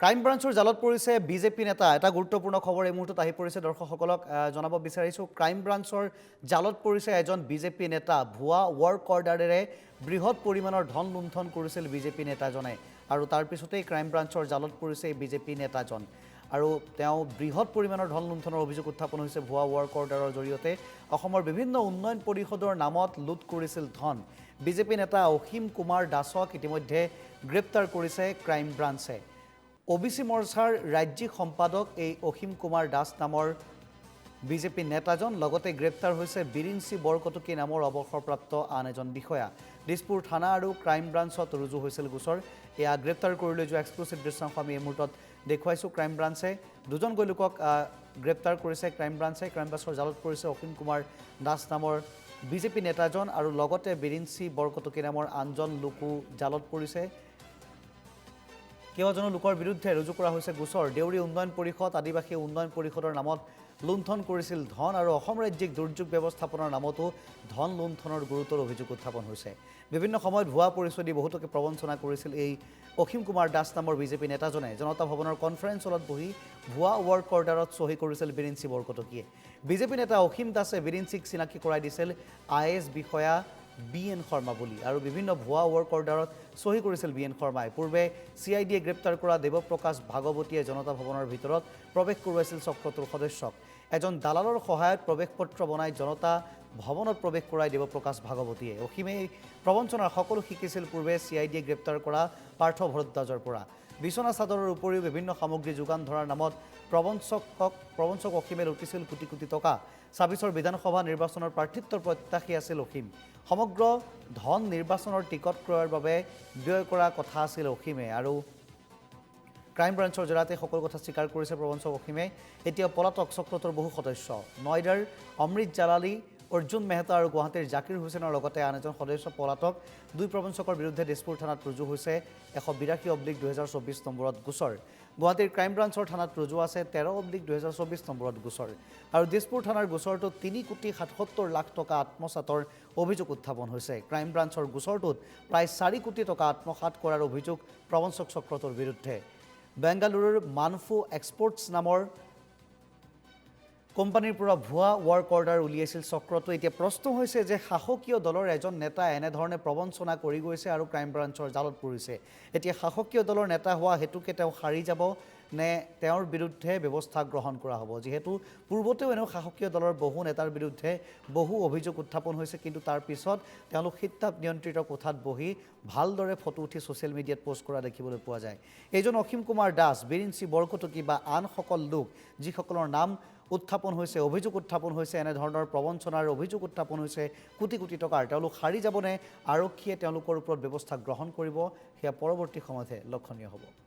Crime ব্ৰাঞ্চৰ জালত পৰিছে BJP নেতা। এটা গুৰুত্বপূৰ্ণ খবৰ এই মুহূৰ্তত আহি পৰিছে, দৰ্শকসকলক জনাব বিচাৰিছোঁ। ক্ৰাইম ব্ৰাঞ্চৰ জালত পৰিছে এজন বিজেপি নেতা। ভুৱা ৱৰ্ক অৰ্ডাৰেৰে বৃহৎ পৰিমাণৰ ধন লুণ্ঠন কৰিছিল বিজেপি নেতাজনে, আৰু তাৰ পিছতেই ক্ৰাইম ব্ৰাঞ্চৰ জালত পৰিছে এই বিজেপি নেতাজন। আৰু তেওঁ বৃহৎ পৰিমাণৰ ধন লুণ্ঠনৰ অভিযোগ উত্থাপন হৈছে। ভুৱা ৱৰ্ক অৰ্ডাৰৰ জৰিয়তে অসমৰ বিভিন্ন উন্নয়ন পৰিষদৰ নামত লুট কৰিছিল ধন। বিজেপি নেতা অসীম কুমাৰ দাসক ইতিমধ্যে গ্ৰেপ্তাৰ কৰিছে ক্ৰাইম ব্ৰাঞ্চে। OBC মৰ্চাৰ ৰাজ্যিক সম্পাদক এই অসীম কুমাৰ দাস নামৰ বিজেপি নেতাজন, লগতে গ্ৰেপ্তাৰ হৈছে বিৰিঞ্চি বৰকটকী নামৰ অৱসৰপ্ৰাপ্ত আন এজন বিষয়া। দিছপুৰ থানা আৰু ক্ৰাইম ব্ৰাঞ্চত ৰুজু হৈছিল গোচৰ। এয়া গ্ৰেপ্তাৰ কৰি লৈ যোৱা এক্সক্লুচিভ দৃশ্যাংশ আমি এই মুহূৰ্তত দেখুৱাইছোঁ। ক্ৰাইম ব্ৰাঞ্চে দুজনকৈ লোকক গ্ৰেপ্তাৰ কৰিছে। ক্ৰাইম ব্ৰাঞ্চে ক্ৰাইম ব্ৰাঞ্চৰ জালত পৰিছে অসীম কুমাৰ দাস নামৰ বিজেপি নেতাজন, আৰু লগতে বিৰিঞ্চি বৰকটকী নামৰ আনজন লোকো জালত পৰিছে। কেইবাজনো লোকৰ বিৰুদ্ধে ৰুজু কৰা হৈছে গোচৰ। দেউৰী উন্নয়ন পৰিষদ, আদিবাসী উন্নয়ন পৰিষদৰ নামত লুণ্ঠন কৰিছিল ধন, আৰু অসম ৰাজ্যিক দুৰ্যোগ ব্যৱস্থাপনাৰ নামতো ধন লুণ্ঠনৰ গুৰুতৰ অভিযোগ উত্থাপন হৈছে। বিভিন্ন সময়ত ভুৱা পৰিচয় দি বহুতকে প্ৰবঞ্চনা কৰিছিল এই অসীম কুমাৰ দাস নামৰ বিজেপি নেতাজনে। জনতা ভৱনৰ কনফাৰেন্স হলত বহি ভুৱা ৱৰ্ক অৰ্ডাৰত চহী কৰিছিল বিৰিঞ্চি বৰকটকীয়ে। বিজেপি নেতা অসীম দাসে বিৰিঞ্চিক চিনাকি কৰাই দিছিল IAS বিষয়া BN শৰ্মা বুলি, আৰু বিভিন্ন ভুৱা ৱৰ্ক অৰ্ডাৰত চহী কৰিছিল BN শৰ্মাই। পূৰ্বে CIDয়ে গ্ৰেপ্তাৰ কৰা দেৱপ্ৰকাশ ভাগৱতীয়ে জনতা ভৱনৰ ভিতৰত প্ৰৱেশ কৰোৱাইছিল চক্ৰটোৰ সদস্যক। এজন দালালৰ সহায়ত প্ৰৱেশ পত্ৰ বনাই জনতা ভৱনত প্ৰৱেশ কৰাই দেৱপ্ৰকাশ ভাগৱতীয়ে। অসীমে প্ৰবঞ্চনাৰ সকলো শিকিছিল পূৰ্বে CIDয়ে গ্ৰেপ্তাৰ কৰা পাৰ্থ ভৰদ্বাজৰ পৰা। বিচনা চাদৰৰ উপৰিও বিভিন্ন সামগ্ৰী যোগান ধৰাৰ নামত প্ৰবঞ্চক অসীমে লুটিছিল কোটি কোটি টকা। ২৬ৰ বিধানসভা নিৰ্বাচনৰ প্ৰাৰ্থিত্বৰ প্ৰত্যাশী আছিল অসীম। সমগ্ৰ ধন নিৰ্বাচনৰ টিকট ক্ৰয়ৰ বাবে ব্যয় কৰা কথা আছিল অসীমে, আৰু ক্ৰাইম ব্ৰাঞ্চৰ জৰিয়তে সকলো কথা স্বীকাৰ কৰিছে প্ৰবঞ্চক অসীমে। এতিয়া পলাতক চক্ৰটোৰ বহু সদস্য। নয়ডাৰ অমৃত জালালী, অৰ্জুন মেহতা আৰু গুৱাহাটীৰ জাকিৰ হুছেইনৰ লগতে আন এজন সদস্য পলাতক। দুই প্ৰবঞ্চকৰ বিৰুদ্ধে দিছপুৰ থানাত ৰুজু হৈছে ১৮২/২০২৪ নম্বৰত গোচৰ। গুৱাহাটীৰ ক্ৰাইম ব্ৰাঞ্চৰ থানাত ৰুজু আছে ১৩/২০২৪ নম্বৰত গোচৰ। আৰু দিছপুৰ থানাৰ গোচৰটোত ৩,৭৭,০০,০০০ টকা আত্মসাতৰ অভিযোগ উত্থাপন হৈছে। ক্ৰাইম ব্ৰাঞ্চৰ গোচৰটোত প্ৰায় ৪ কোটি টকা আত্মসাত কৰাৰ অভিযোগ প্ৰবঞ্চক চক্ৰটোৰ বিৰুদ্ধে। বেংগালুৰুৰ মানফু এক্সপৰ্টছ নামৰ কোম্পানীৰ পৰা ভুৱা ৱৰ্ক অৰ্ডাৰ উলিয়াইছিল চক্ৰটো। এতিয়া প্ৰশ্ন হৈছে যে শাসকীয় দলৰ এজন নেতা এনেধৰণে প্ৰবঞ্চনা কৰি গৈছে আৰু ক্ৰাইম ব্ৰাঞ্চৰ জালত পৰিছে। এতিয়া শাসকীয় দলৰ নেতা হোৱা হেতুকে তেওঁ সাৰি যাব নে তেওঁৰ বিৰুদ্ধে ব্যৱস্থা গ্ৰহণ কৰা হ'ব? যিহেতু পূৰ্বতেও এনেও শাসকীয় দলৰ বহু নেতাৰ বিৰুদ্ধে বহু অভিযোগ উত্থাপন হৈছে, কিন্তু তাৰ পিছত তেওঁলোক শীততাপ নিয়ন্ত্ৰিত কোঠাত বহি ভালদৰে ফটো উঠি ছ'চিয়েল মিডিয়াত পোষ্ট কৰা দেখিবলৈ পোৱা যায়। এইজন অসীম কুমাৰ দাস, বিৰিঞ্চি বৰকটকী বা আনসকল লোক যিসকলৰ নাম উত্থাপন হৈছে, অভিযোগ উত্থাপন হৈছে, এনেধৰণৰ প্ৰবঞ্চনাৰ অভিযোগ উত্থাপন হৈছে কোটি কোটি টকাৰ, তেওঁলোক সাৰি যাবনে আৰক্ষীয়ে তেওঁলোকৰ ওপৰত ব্যৱস্থা গ্ৰহণ কৰিব? সেয়া পৰৱৰ্তী সময়তহে লক্ষণীয় হ'ব।